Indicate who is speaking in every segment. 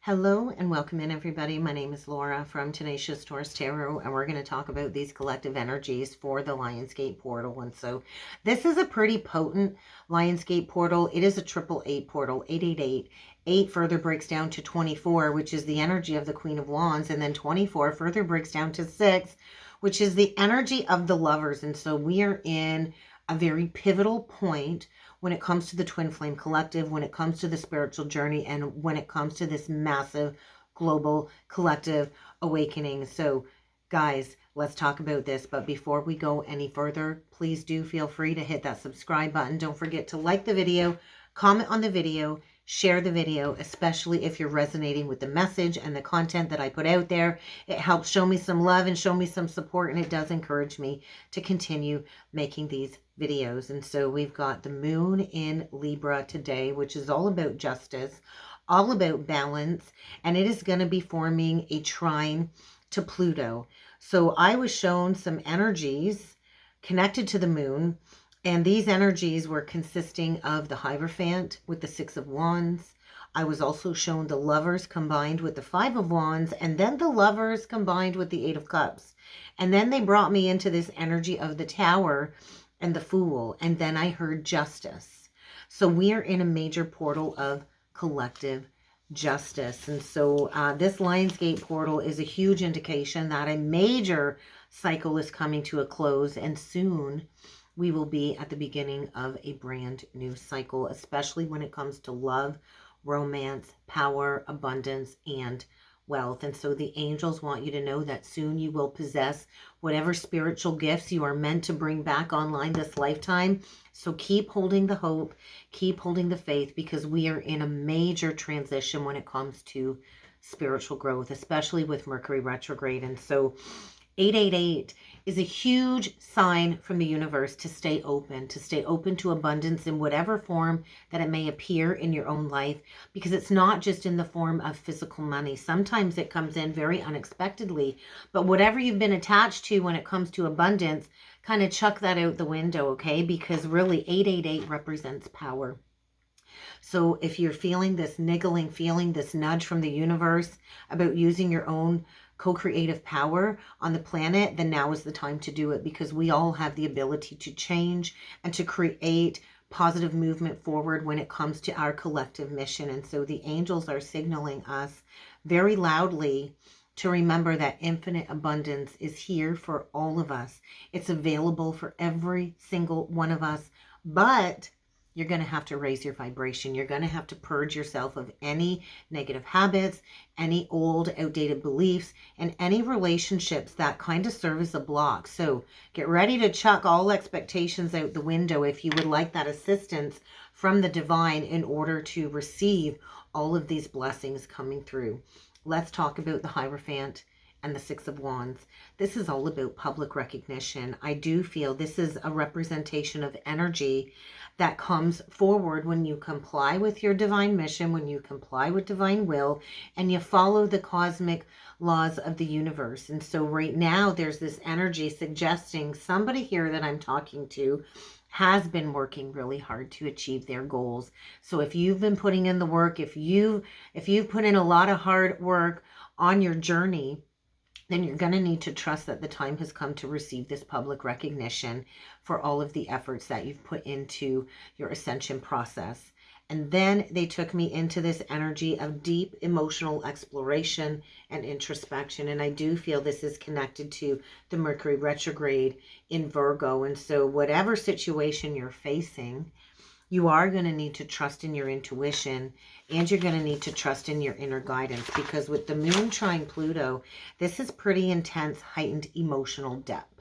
Speaker 1: Hello and welcome in, everybody. My name is Laura from Tenacious Taurus Tarot, and we're going to talk about these collective energies for the Lionsgate portal. And so this is a pretty potent Lionsgate portal. It is a 888 portal, 888. 8 further breaks down to 24, which is the energy of the Queen of Wands, and then 24 further breaks down to 6, which is the energy of the Lovers. And so we are in a very pivotal point when it comes to the Twin Flame Collective, when it comes to the spiritual journey, and when it comes to this massive global collective awakening. So guys, let's talk about this. But before we go any further, please do feel free to hit that subscribe button. Don't forget to like the video, comment on the video, share the video, especially if you're resonating with the message and the content that I put out there. It helps show me some love and show me some support, and it does encourage me to continue making these videos. And so we've got the moon in Libra today, which is all about justice, all about balance, and it is going to be forming a trine to Pluto. So I was shown some energies connected to the moon, and these energies were consisting of the Hierophant with the 6 of Wands. I was also shown the Lovers combined with the 5 of Wands, and then the Lovers combined with the 8 of Cups. And then they brought me into this energy of the Tower and the Fool, and then I heard Justice. So we are in a major portal of collective justice. And so this Lionsgate portal is a huge indication that a major cycle is coming to a close, and soon we will be at the beginning of a brand new cycle, especially when it comes to love, romance, power, abundance, and wealth. And so the angels want you to know that soon you will possess whatever spiritual gifts you are meant to bring back online this lifetime. So keep holding the hope, keep holding the faith, because we are in a major transition when it comes to spiritual growth, especially with Mercury retrograde. And so 888 is a huge sign from the universe to stay open to abundance in whatever form that it may appear in your own life, because it's not just in the form of physical money. Sometimes it comes in very unexpectedly, but whatever you've been attached to when it comes to abundance, kind of chuck that out the window, okay? Because really 888 represents power. So if you're feeling this niggling feeling, this nudge from the universe about using your own co-creative power on the planet, then now is the time to do it, because we all have the ability to change and to create positive movement forward when it comes to our collective mission. And so the angels are signaling us very loudly to remember that infinite abundance is here for all of us. It's available for every single one of us, but you're going to have to raise your vibration. You're going to have to purge yourself of any negative habits, any old outdated beliefs, and any relationships that kind of serve as a block. So get ready to chuck all expectations out the window if you would like that assistance from the divine in order to receive all of these blessings coming through. Let's talk about the Hierophant and the 6 of Wands. This is all about public recognition. I do feel this is a representation of energy that comes forward when you comply with your divine mission, when you comply with divine will, and you follow the cosmic laws of the universe. And so right now there's this energy suggesting somebody here that I'm talking to has been working really hard to achieve their goals. So if you've been putting in the work, if you've put in a lot of hard work on your journey, then you're going to need to trust that the time has come to receive this public recognition for all of the efforts that you've put into your ascension process. And then they took me into this energy of deep emotional exploration and introspection. And I do feel this is connected to the Mercury retrograde in Virgo. And so whatever situation you're facing, you are going to need to trust in your intuition, and you're going to need to trust in your inner guidance, because with the moon trine Pluto, this is pretty intense, heightened emotional depth.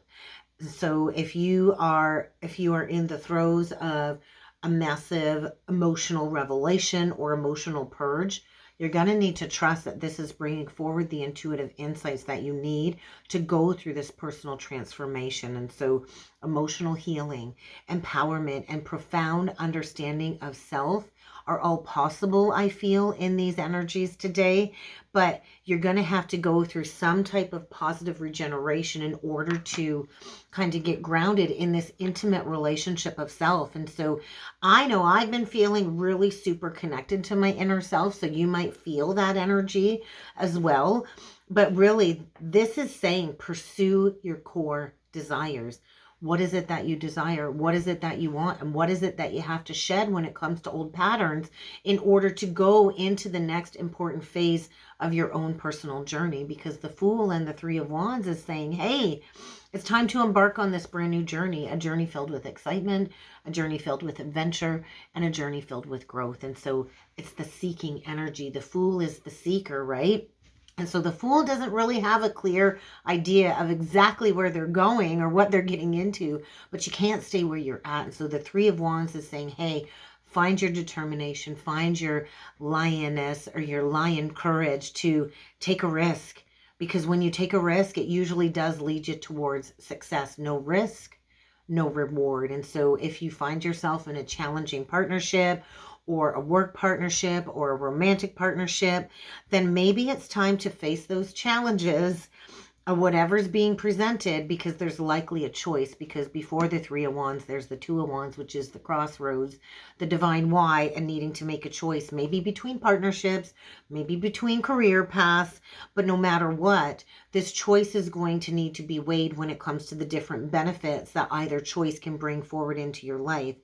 Speaker 1: So if you are in the throes of a massive emotional revelation or emotional purge, you're going to need to trust that this is bringing forward the intuitive insights that you need to go through this personal transformation. And so emotional healing, empowerment, and profound understanding of self are all possible, I feel, in these energies today. But you're going to have to go through some type of positive regeneration in order to kind of get grounded in this intimate relationship of self. And so I know I've been feeling really super connected to my inner self. So you might feel that energy as well. But really, this is saying pursue your core desires. What is it that you desire? What is it that you want? And what is it that you have to shed when it comes to old patterns in order to go into the next important phase of your own personal journey? Because the Fool and the Three of Wands is saying, hey, it's time to embark on this brand new journey, a journey filled with excitement, a journey filled with adventure, and a journey filled with growth. And so it's the seeking energy. The Fool is the seeker, right? And so the Fool doesn't really have a clear idea of exactly where they're going or what they're getting into, but you can't stay where you're at. And so the Three of Wands is saying, hey, find your determination, find your lioness or your lion courage to take a risk. Because when you take a risk, it usually does lead you towards success. No risk, no reward. And so if you find yourself in a challenging partnership or a work partnership or a romantic partnership, then maybe it's time to face those challenges of whatever's being presented, because there's likely a choice. Because before the Three of Wands, there's the Two of Wands, which is the crossroads, the divine why, and needing to make a choice, maybe between partnerships, maybe between career paths. But no matter what, this choice is going to need to be weighed when it comes to the different benefits that either choice can bring forward into your life.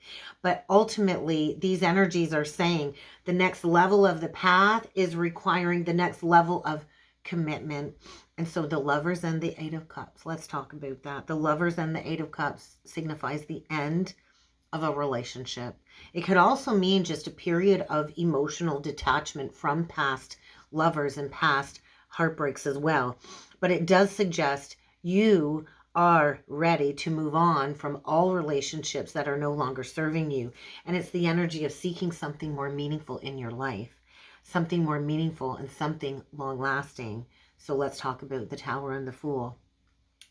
Speaker 1: But ultimately, these energies are saying the next level of the path is requiring the next level of commitment. And so the Lovers and the Eight of Cups, let's talk about that. The Lovers and the Eight of Cups signifies the end of a relationship. It could also mean just a period of emotional detachment from past lovers and past heartbreaks as well. But it does suggest you are ready to move on from all relationships that are no longer serving you. And it's the energy of seeking something more meaningful in your life, something more meaningful and something long lasting. So let's talk about the Tower and the Fool.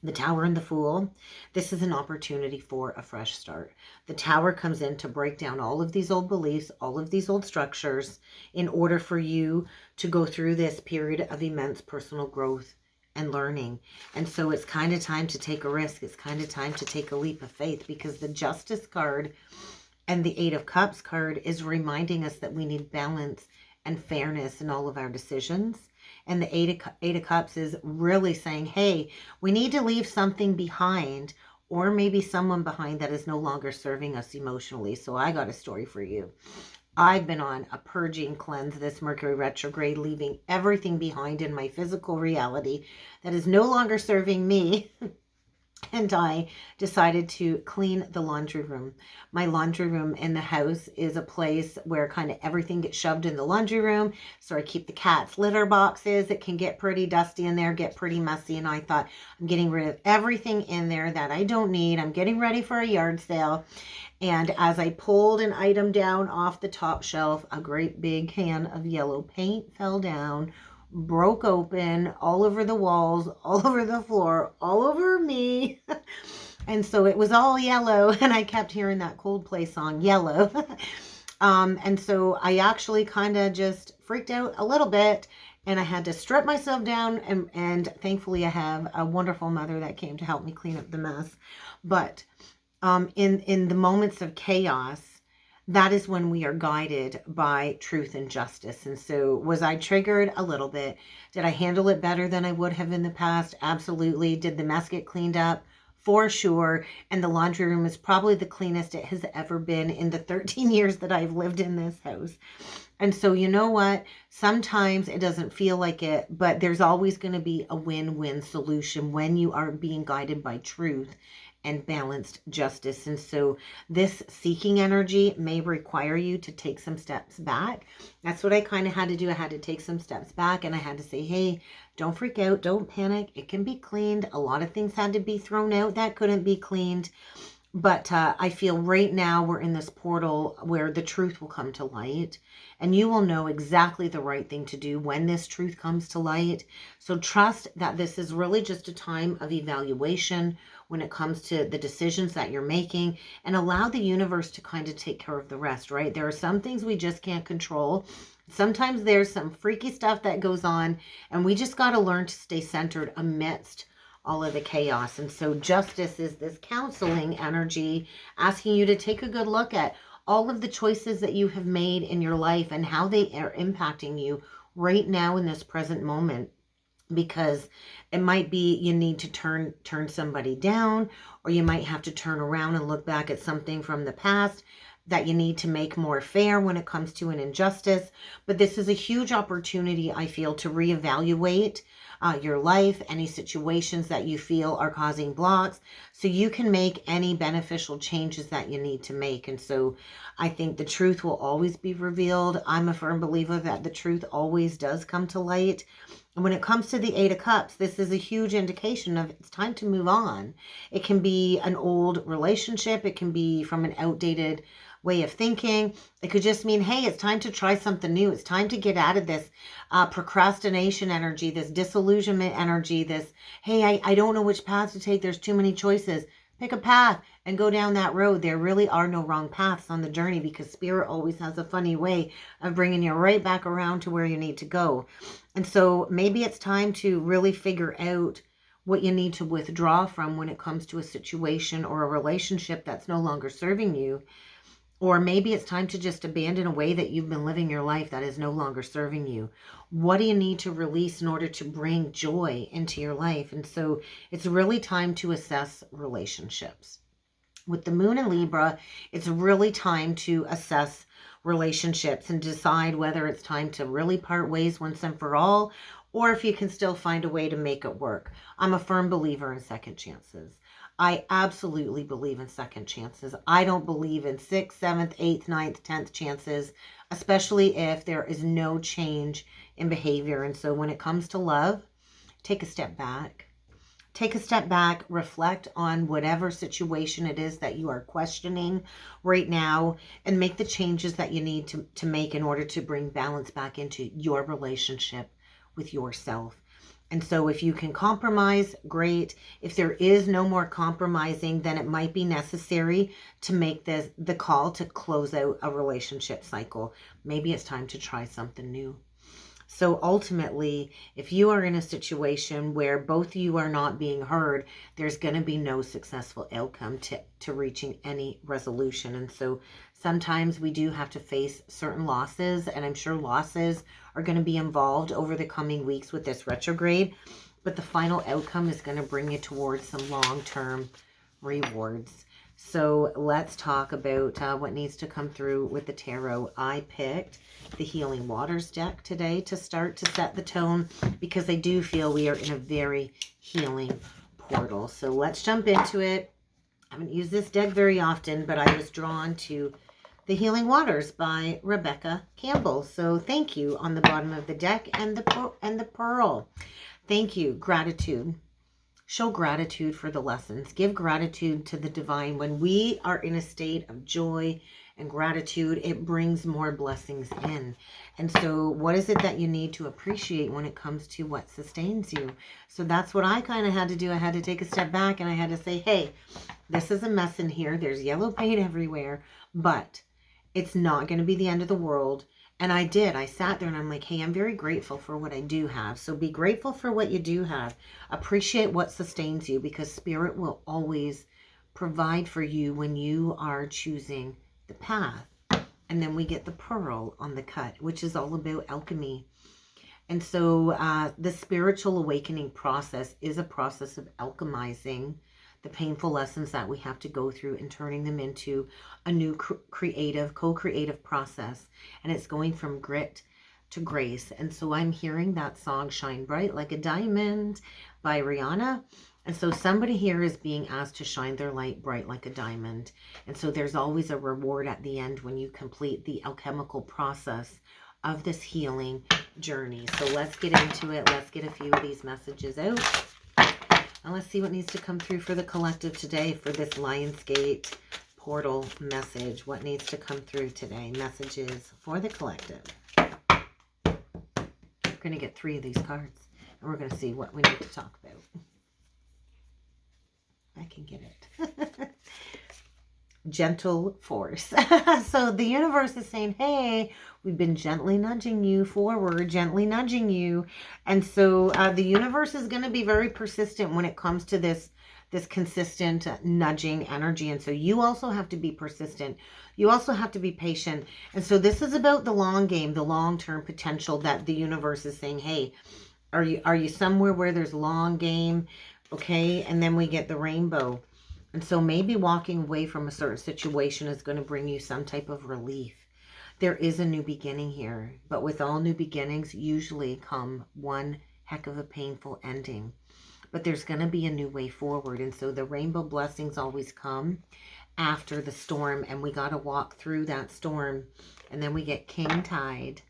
Speaker 1: The Tower and the Fool, this is an opportunity for a fresh start. The Tower comes in to break down all of these old beliefs, all of these old structures, in order for you to go through this period of immense personal growth and learning. And so it's kind of time to take a risk. It's kind of time to take a leap of faith, because the Justice card and the Eight of Cups card is reminding us that we need balance and fairness in all of our decisions. And the Eight of Cups is really saying, hey, we need to leave something behind, or maybe someone behind that is no longer serving us emotionally. So I got a story for you. I've been on a purging cleanse this Mercury retrograde, leaving everything behind in my physical reality that is no longer serving me. And I decided to clean the laundry room. My laundry room in the house is a place where kind of everything gets shoved in the laundry room. So I keep the cat's litter boxes. It can get pretty dusty in there, get pretty messy. And I thought, I'm getting rid of everything in there that I don't need. I'm getting ready for a yard sale. And as I pulled an item down off the top shelf, a great big can of yellow paint fell down, broke open all over the walls, all over the floor, all over me. And so it was all yellow, and I kept hearing that Coldplay song, Yellow. And so I actually kind of just freaked out a little bit, and I had to strip myself down, and thankfully I have a wonderful mother that came to help me clean up the mess. But in the moments of chaos, that is when we are guided by truth and justice. And so was I triggered? A little bit. Did I handle it better than I would have in the past? Absolutely. Did the mess get cleaned up? For sure. And the laundry room is probably the cleanest it has ever been in the 13 years that I've lived in this house. And so you know what? Sometimes it doesn't feel like it, but there's always going to be a win-win solution when you are being guided by truth and balanced justice. And so this seeking energy may require you to take some steps back. That's what I kind of had to do. I had to take some steps back, and I had to say, hey, don't freak out. Don't panic. It can be cleaned. A lot of things had to be thrown out that couldn't be cleaned. But I feel right now we're in this portal where the truth will come to light, and you will know exactly the right thing to do when this truth comes to light. So trust that this is really just a time of evaluation when it comes to the decisions that you're making, and allow the universe to kind of take care of the rest, right? There are some things we just can't control. Sometimes there's some freaky stuff that goes on, and we just got to learn to stay centered amidst all of the chaos. And so justice is this counseling energy, asking you to take a good look at all of the choices that you have made in your life and how they are impacting you right now in this present moment. Because it might be you need to turn somebody down, or you might have to turn around and look back at something from the past that you need to make more fair when it comes to an injustice. But this is a huge opportunity, I feel, to reevaluate your life, any situations that you feel are causing blocks, so you can make any beneficial changes that you need to make. And so I think the truth will always be revealed. I'm a firm believer that the truth always does come to light. And when it comes to the Eight of Cups, this is a huge indication of it's time to move on. It can be an old relationship. It can be from an outdated way of thinking. It could just mean, hey, it's time to try something new. It's time to get out of this procrastination energy, this disillusionment energy, this, hey, I don't know which path to take. There's too many choices. Pick a path and go down that road. There really are no wrong paths on the journey, because Spirit always has a funny way of bringing you right back around to where you need to go. And so maybe it's time to really figure out what you need to withdraw from when it comes to a situation or a relationship that's no longer serving you. Or maybe it's time to just abandon a way that you've been living your life that is no longer serving you. What do you need to release in order to bring joy into your life? And so it's really time to assess relationships. With the moon in Libra, it's really time to assess relationships and decide whether it's time to really part ways once and for all, or if you can still find a way to make it work. I'm a firm believer in second chances. I absolutely believe in second chances. I don't believe in 6th, 7th, 8th, 9th, 10th chances, especially if there is no change in behavior. And so when it comes to love, take a step back. Take a step back, reflect on whatever situation it is that you are questioning right now, and make the changes that you need to make in order to bring balance back into your relationship with yourself. And so if you can compromise, great. If there is no more compromising, then it might be necessary to make the call to close out a relationship cycle. Maybe it's time to try something new. So ultimately, if you are in a situation where both of you are not being heard, there's going to be no successful outcome to reaching any resolution. And so sometimes we do have to face certain losses, and I'm sure losses are going to be involved over the coming weeks with this retrograde. But the final outcome is going to bring you towards some long-term rewards. So let's talk about what needs to come through with the tarot. I picked the Healing Waters deck today to start to set the tone, because I do feel we are in a very healing portal. So let's jump into it. I haven't used this deck very often, but I was drawn to the Healing Waters by Rebecca Campbell. So thank you on the bottom of the deck, and the pearl. Thank you. Gratitude. Show gratitude for the lessons. Give gratitude to the divine. When we are in a state of joy and gratitude, it brings more blessings in. And so what is it that you need to appreciate when it comes to what sustains you? So that's what I kind of had to do. I had to take a step back, and I had to say, hey, this is a mess in here. There's yellow paint everywhere, but it's not going to be the end of the world. And I did. I sat there and I'm like, hey, I'm very grateful for what I do have. So be grateful for what you do have. Appreciate what sustains you, because Spirit will always provide for you when you are choosing the path. And then we get the pearl on the cut, which is all about alchemy. And so the spiritual awakening process is a process of alchemizing the painful lessons that we have to go through and turning them into a new co-creative process. And it's going from grit to grace. And so I'm hearing that song Shine Bright Like a Diamond by Rihanna. And so somebody here is being asked to shine their light bright like a diamond. And so there's always a reward at the end when you complete the alchemical process of this healing journey. So let's get into it. Let's get a few of these messages out. And let's see what needs to come through for the collective today for this Lionsgate portal message. What needs to come through today? Messages for the collective. We're going to get 3 of these cards. And we're going to see what we need to talk about. I can get it. Gentle force. So the universe is saying, hey, we've been gently nudging you forward, gently nudging you. And so the universe is going to be very persistent when it comes to this consistent nudging energy. And so you also have to be persistent. You also have to be patient. And so this is about the long game, the long-term potential that the universe is saying, hey, are you somewhere where there's long game? Okay. And then we get the rainbow. And so maybe walking away from a certain situation is going to bring you some type of relief. There is a new beginning here, but with all new beginnings usually come one heck of a painful ending. But there's going to be a new way forward. And so the rainbow blessings always come after the storm, and we got to walk through that storm. And then we get king tide.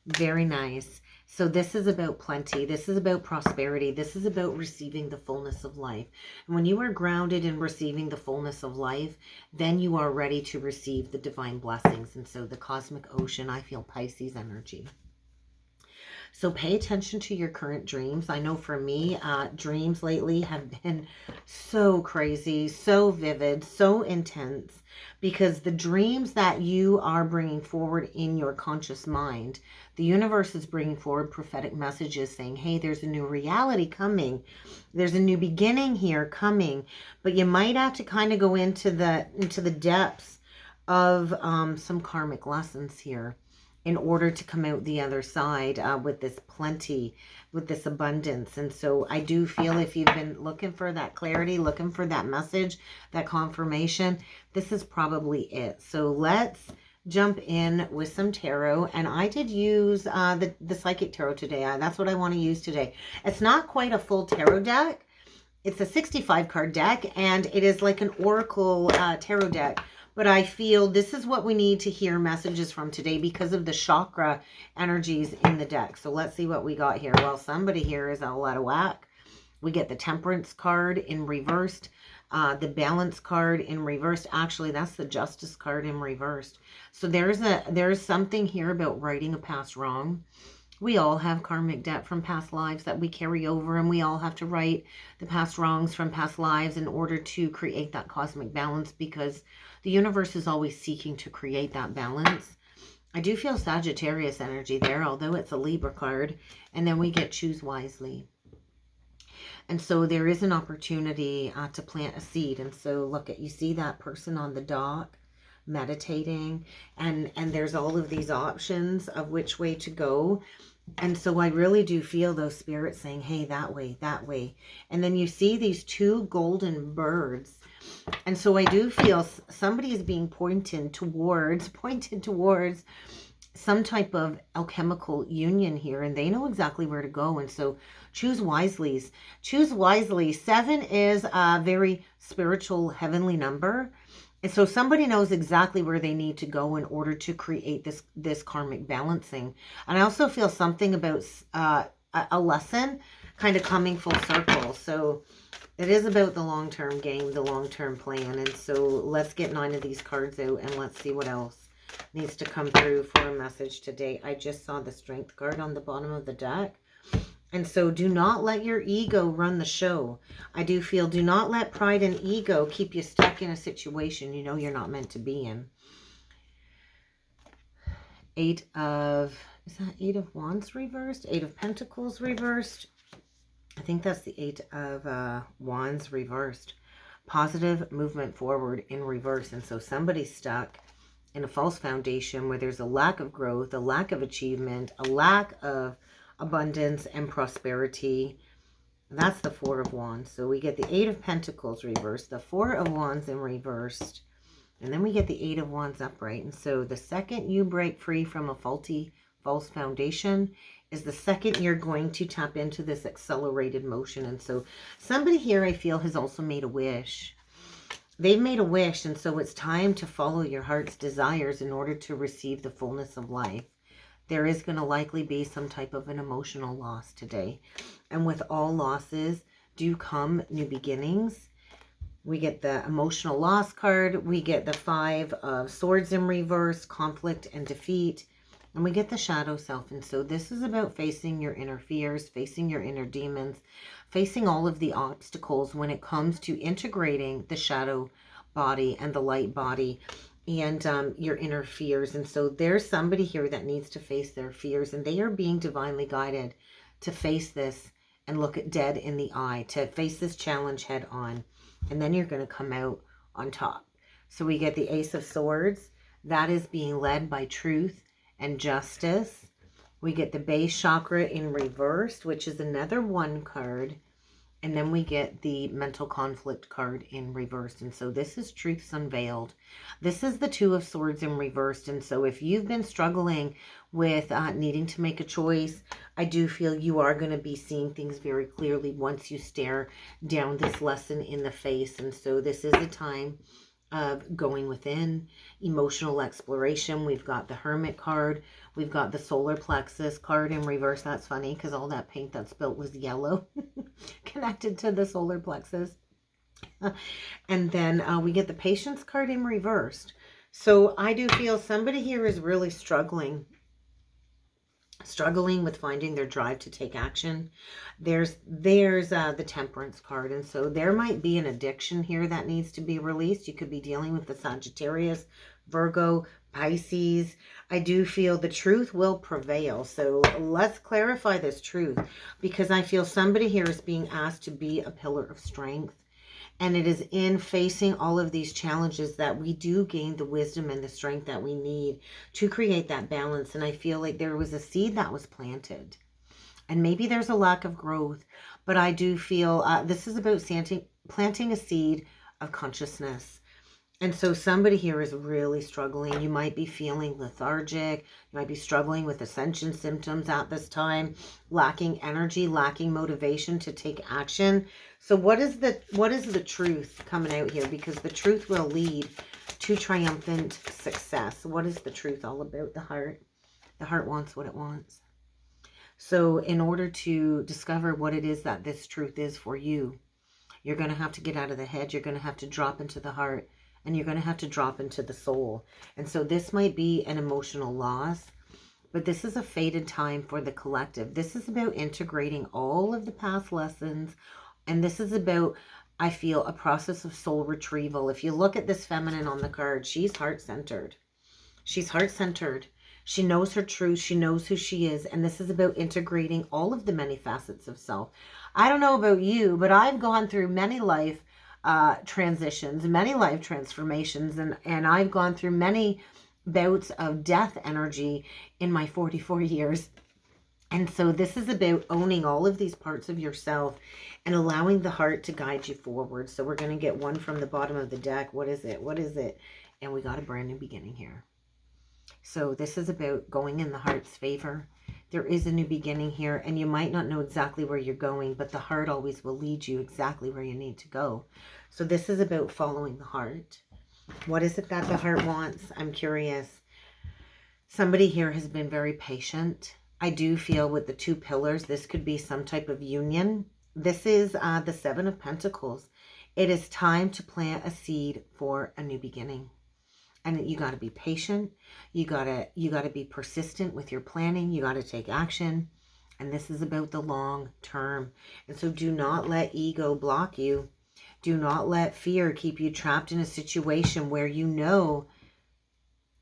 Speaker 1: Very nice. So this is about plenty. This is about prosperity. This is about receiving the fullness of life. And when you are grounded in receiving the fullness of life, then you are ready to receive the divine blessings. And so the cosmic ocean, I feel Pisces energy. So pay attention to your current dreams. I know for me, dreams lately have been so crazy, so vivid, so intense, because the dreams that you are bringing forward in your conscious mind, the universe is bringing forward prophetic messages saying, hey, there's a new reality coming. There's a new beginning here coming. But you might have to kind of go into the depths of some karmic lessons here in order to come out the other side with this plenty, with this abundance. And so I do feel if you've been looking for that clarity, looking for that message, that confirmation, this is probably it. So let's jump in with some tarot. And I did use the Psychic Tarot today. That's what I want to use today. It's not quite a full tarot deck. It's a 65 card deck, and it is like an oracle tarot deck. But I feel this is what we need to hear messages from today because of the chakra energies in the deck. So let's see what we got here. Well, somebody here is all out of whack. We get the Temperance card in reversed, the Balance card in reversed. Actually, that's the Justice card in reversed. So there's something here about righting a past wrong. We all have karmic debt from past lives that we carry over, and we all have to right the past wrongs from past lives in order to create that cosmic balance, because the universe is always seeking to create that balance. I do feel Sagittarius energy there, although it's a Libra card. And then we get choose wisely. And so there is an opportunity to plant a seed. And so look at, you see that person on the dock meditating, and there's all of these options of which way to go. And so I really do feel those spirits saying, hey, that way, that way. And then you see these 2 golden birds. And so I do feel somebody is being pointed towards some type of alchemical union here, and they know exactly where to go. And so choose wisely. Choose wisely. 7 is a very spiritual, heavenly number. And so somebody knows exactly where they need to go in order to create this karmic balancing. And I also feel something about a lesson kind of coming full circle. So it is about the long-term game, the long-term plan. And so let's get 9 of these cards out and let's see what else needs to come through for a message today. I just saw the Strength card on the bottom of the deck. And so do not let your ego run the show. I do feel do not let pride and ego keep you stuck in a situation you know you're not meant to be in. 8 of, is that 8 of Wands reversed? 8 of Pentacles reversed? I think that's the 8 of Wands reversed. Positive movement forward in reverse. And so somebody's stuck in a false foundation where there's a lack of growth, a lack of achievement, a lack of abundance and prosperity. That's the 4 of Wands. So we get the 8 of Pentacles reversed, the 4 of Wands in reversed, and then we get the 8 of Wands upright. And so the second you break free from a faulty, false foundation is the second you're going to tap into this accelerated motion. And so somebody here I feel has also made a wish. They've made a wish, and so it's time to follow your heart's desires in order to receive the fullness of life. There is going to likely be some type of an emotional loss today. And with all losses, do come new beginnings. We get the emotional loss card. We get the 5 of Swords in reverse, conflict and defeat. And we get the shadow self. And so this is about facing your inner fears, facing your inner demons, facing all of the obstacles when it comes to integrating the shadow body and the light body and your inner fears. And so there's somebody here that needs to face their fears, and they are being divinely guided to face this and look it dead in the eye, to face this challenge head on. And then you're going to come out on top. So we get the Ace of Swords. That is being led by truth and justice. We get the base chakra in reverse, which is another 1 card. And then we get the mental conflict card in reverse. And so this is Truths Unveiled. This is the 2 of Swords in reversed. And so if you've been struggling with needing to make a choice, I do feel you are going to be seeing things very clearly once you stare down this lesson in the face. And so this is a time of going within, emotional exploration. We've got the Hermit card. We've got the solar plexus card in reverse. That's funny because all that paint that spilt was yellow connected to the solar plexus. And then we get the patience card in reversed. So I do feel somebody here is really struggling with finding their drive to take action. There's the temperance card. And so there might be an addiction here that needs to be released. You could be dealing with the Sagittarius, Virgo, Pisces. I do feel the truth will prevail. So let's clarify this truth, because I feel somebody here is being asked to be a pillar of strength. And it is in facing all of these challenges that we do gain the wisdom and the strength that we need to create that balance. And I feel like there was a seed that was planted. And maybe there's a lack of growth. But I do feel this is about planting a seed of consciousness. And so somebody here is really struggling. You might be feeling lethargic. You might be struggling with ascension symptoms at this time, lacking energy, lacking motivation to take action. So what is the truth coming out here? Because the truth will lead to triumphant success. What is the truth all about? The heart. The heart wants what it wants. So in order to discover what it is that this truth is for you, you're going to have to get out of the head. You're going to have to drop into the heart. And you're going to have to drop into the soul. And so this might be an emotional loss, but this is a fated time for the collective. This is about integrating all of the past lessons. And this is about, I feel, a process of soul retrieval. If you look at this feminine on the card, she's heart-centered. She's heart-centered. She knows her truth. She knows who she is. And this is about integrating all of the many facets of self. I don't know about you, but I've gone through many life transitions, many life transformations, and I've gone through many bouts of death energy in my 44 years. And so this is about owning all of these parts of yourself and allowing the heart to guide you forward. So we're going to get one from the bottom of the deck. What is it? What is it? And we got a brand new beginning here. So this is about going in the heart's favor. There is a new beginning here, and you might not know exactly where you're going, but the heart always will lead you exactly where you need to go. So this is about following the heart. What is it that the heart wants? I'm curious. Somebody here has been very patient. I do feel with the 2 pillars, this could be some type of union. This is the 7 of Pentacles. It is time to plant a seed for a new beginning. And you got to be patient. You got to be persistent with your planning. You got to take action. And this is about the long term. And so do not let ego block you. Do not let fear keep you trapped in a situation where you know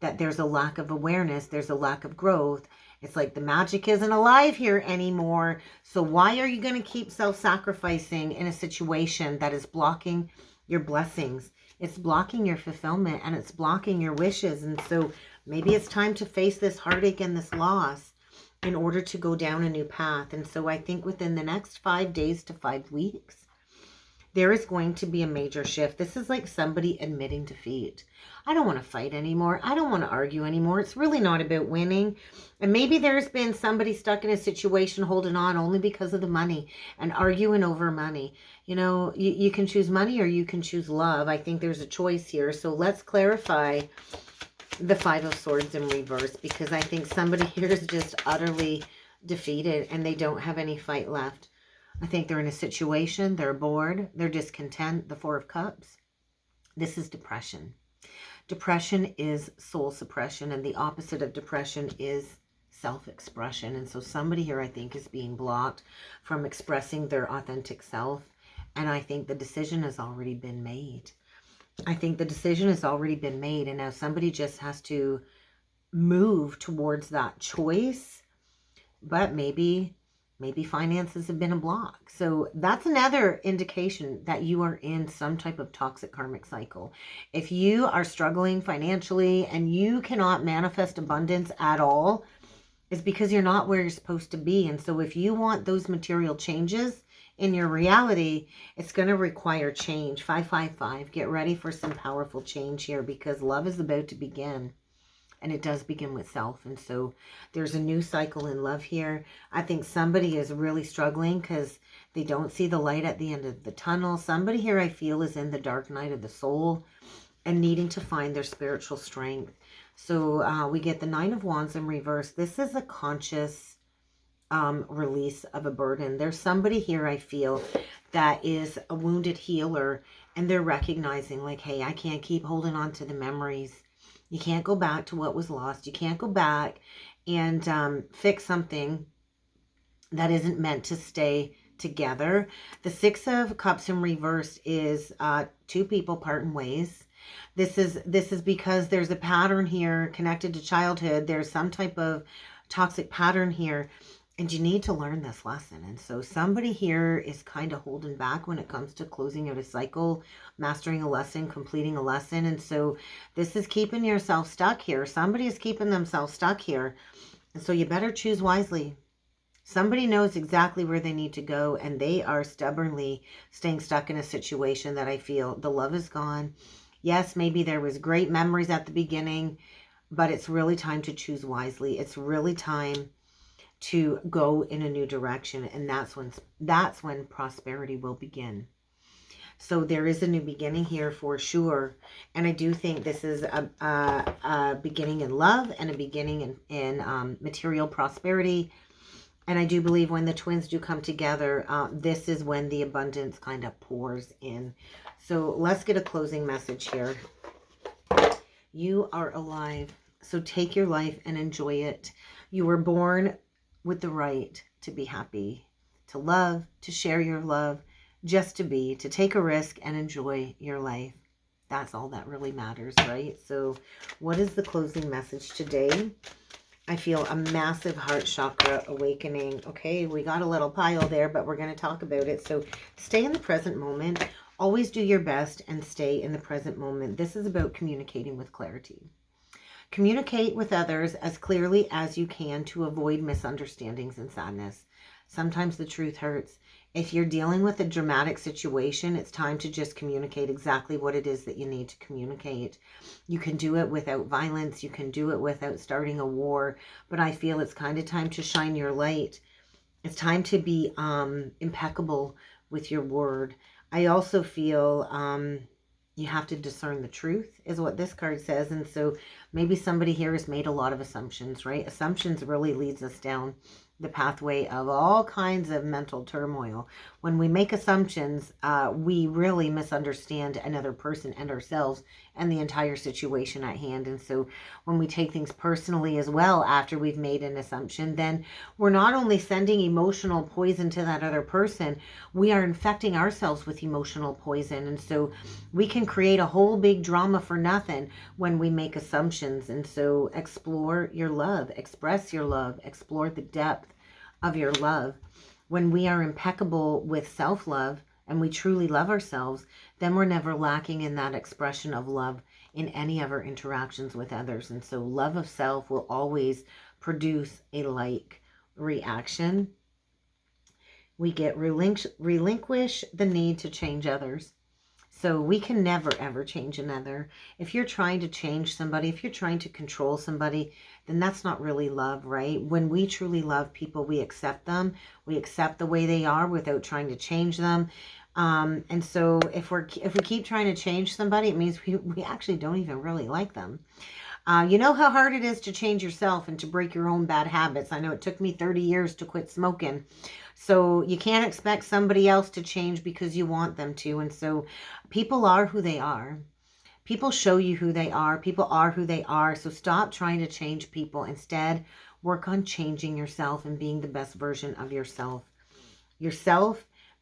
Speaker 1: that there's a lack of awareness. There's a lack of growth. It's like the magic isn't alive here anymore. So why are you going to keep self-sacrificing in a situation that is blocking your blessings? It's blocking your fulfillment, and it's blocking your wishes. And so maybe it's time to face this heartache and this loss in order to go down a new path. And so I think within the next 5 days to 5 weeks, there is going to be a major shift. This is like somebody admitting defeat. I don't want to fight anymore. I don't want to argue anymore. It's really not about winning. And maybe there's been somebody stuck in a situation holding on only because of the money and arguing over money. You know, you can choose money or you can choose love. I think there's a choice here. So let's clarify the 5 of Swords in reverse, because I think somebody here is just utterly defeated and they don't have any fight left. I think they're in a situation, they're bored, they're discontent. The Four of Cups. This is depression. Depression is soul suppression, and the opposite of depression is self-expression. And so somebody here, I think, is being blocked from expressing their authentic self. And I think the decision has already been made. I think the decision has already been made, and now somebody just has to move towards that choice. But maybe finances have been a block. So that's another indication that you are in some type of toxic karmic cycle. If you are struggling financially and you cannot manifest abundance at all, it's because you're not where you're supposed to be. And so if you want those material changes in your reality, it's going to require change. 555. Get ready for some powerful change here, because love is about to begin. And it does begin with self. And so there's a new cycle in love here. I think somebody is really struggling because they don't see the light at the end of the tunnel. Somebody here, I feel, is in the dark night of the soul and needing to find their spiritual strength. So we get the Nine of Wands in reverse. This is a conscious release of a burden. There's somebody here, I feel, that is a wounded healer, and they're recognizing like, hey, I can't keep holding on to the memories. You can't go back to what was lost. You can't go back and fix something that isn't meant to stay together. The Six of Cups in reverse is two people parting ways. This is because there's a pattern here connected to childhood. There's some type of toxic pattern here, and you need to learn this lesson. And so somebody here is kind of holding back when it comes to closing out a cycle, mastering a lesson, completing a lesson. And so this is keeping yourself stuck here. Somebody is keeping themselves stuck here. And so you better choose wisely. Somebody knows exactly where they need to go, and they are stubbornly staying stuck in a situation that I feel the love is gone. Yes, maybe there was great memories at the beginning, but it's really time to choose wisely. It's really time to go in a new direction, and that's when prosperity will begin. So there is a new beginning here for sure, and I do think this is a beginning in love and a beginning in material prosperity. And I do believe when the twins do come together, this is when the abundance kind of pours in. So let's get a closing message here. You are alive, so take your life and enjoy it. You were born with the right to be happy, to love, to share your love, just to be, to take a risk and enjoy your life. That's all that really matters, right? So what is the closing message today? I feel a massive heart chakra awakening. Okay, we got a little pile there, but we're going to talk about it. So stay in the present moment. Always do your best and stay in the present moment. This is about communicating with clarity. Communicate with others as clearly as you can to avoid misunderstandings and sadness. Sometimes the truth hurts. If you're dealing with a dramatic situation, it's time to just communicate exactly what it is that you need to communicate. You can do it without violence. You can do it without starting a war. But I feel it's kind of time to shine your light. It's time to be impeccable with your word. I also feel you have to discern the truth, is what this card says. And so maybe somebody here has made a lot of assumptions, right? Assumptions really leads us down the pathway of all kinds of mental turmoil. When we make assumptions, we really misunderstand another person and ourselves and the entire situation at hand. And so when we take things personally as well after we've made an assumption, then we're not only sending emotional poison to that other person, we are infecting ourselves with emotional poison. And so we can create a whole big drama for nothing when we make assumptions. And so explore your love, express your love, explore the depth of your love. When we are impeccable with self-love and we truly love ourselves, then we're never lacking in that expression of love in any of our interactions with others. And so love of self will always produce a like reaction. We get relinquish the need to change others. So we can never, ever change another. If you're trying to change somebody, if you're trying to control somebody, then that's not really love, right? When we truly love people, we accept them. We accept the way they are without trying to change them. And so if we keep trying to change somebody, it means we actually don't even really like them. You know how hard it is to change yourself and to break your own bad habits. I know it took me 30 years to quit smoking. So you can't expect somebody else to change because you want them to. And so people are who they are. People show you who they are. People are who they are. So stop trying to change people. Instead, work on changing yourself and being the best version of yourself.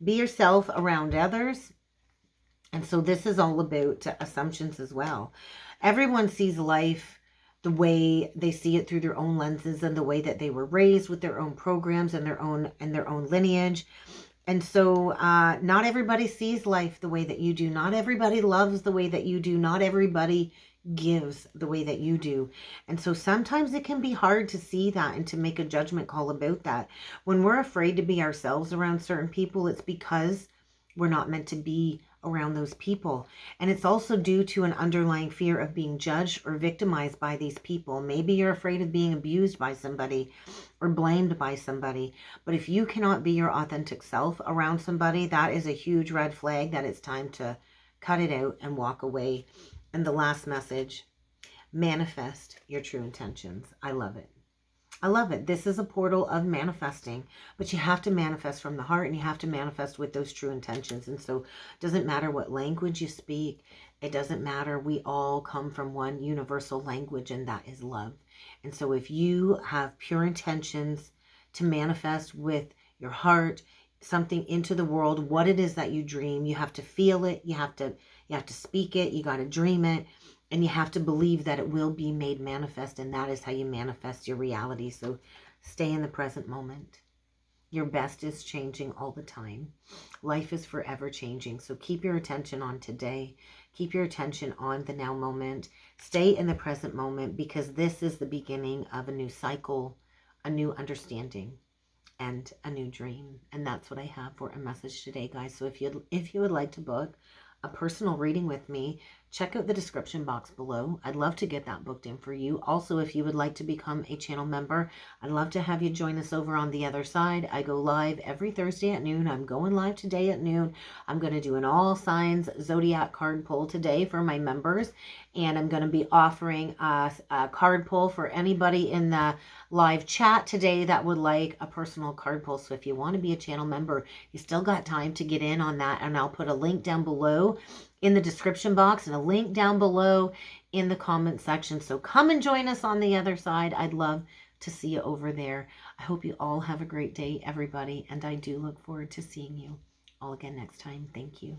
Speaker 1: Be yourself around others. And so this is all about assumptions as well. Everyone sees life the way they see it through their own lenses and the way that they were raised with their own programs and their own lineage. And so not everybody sees life the way that you do. Not everybody loves the way that you do. Not everybody gives the way that you do. And so sometimes it can be hard to see that and to make a judgment call about that. When we're afraid to be ourselves around certain people, it's because we're not meant to be around those people. And it's also due to an underlying fear of being judged or victimized by these people. Maybe you're afraid of being abused by somebody or blamed by somebody. But if you cannot be your authentic self around somebody, that is a huge red flag that it's time to cut it out and walk away. And the last message, manifest your true intentions. I love it. I love it. This is a portal of manifesting, but you have to manifest from the heart and you have to manifest with those true intentions. And so it doesn't matter what language you speak. It doesn't matter. We all come from one universal language, and that is love. And so if you have pure intentions to manifest with your heart, something into the world, what it is that you dream, you have to feel it. You have to speak it. You got to dream it. And you have to believe that it will be made manifest, and that is how you manifest your reality. So stay in the present moment. Your best is changing all the time. Life is forever changing. So keep your attention on today. Keep your attention on the now moment. Stay in the present moment, because this is the beginning of a new cycle, a new understanding, and a new dream. And that's what I have for a message today, guys. So if you would like to book a personal reading with me, check out the description box below. I'd love to get that booked in for you. Also, if you would like to become a channel member, I'd love to have you join us over on the other side. I go live every Thursday at noon. I'm going live today at noon. I'm going to do an all signs zodiac card pull today for my members, and I'm going to be offering a card pull for anybody in the live chat today that would like a personal card pull. So if you want to be a channel member, you still got time to get in on that, and I'll put a link down below in the description box and a link down below in the comment section. So come and join us on the other side. I'd love to see you over there. I hope you all have a great day, everybody, and I do look forward to seeing you all again next time. Thank you.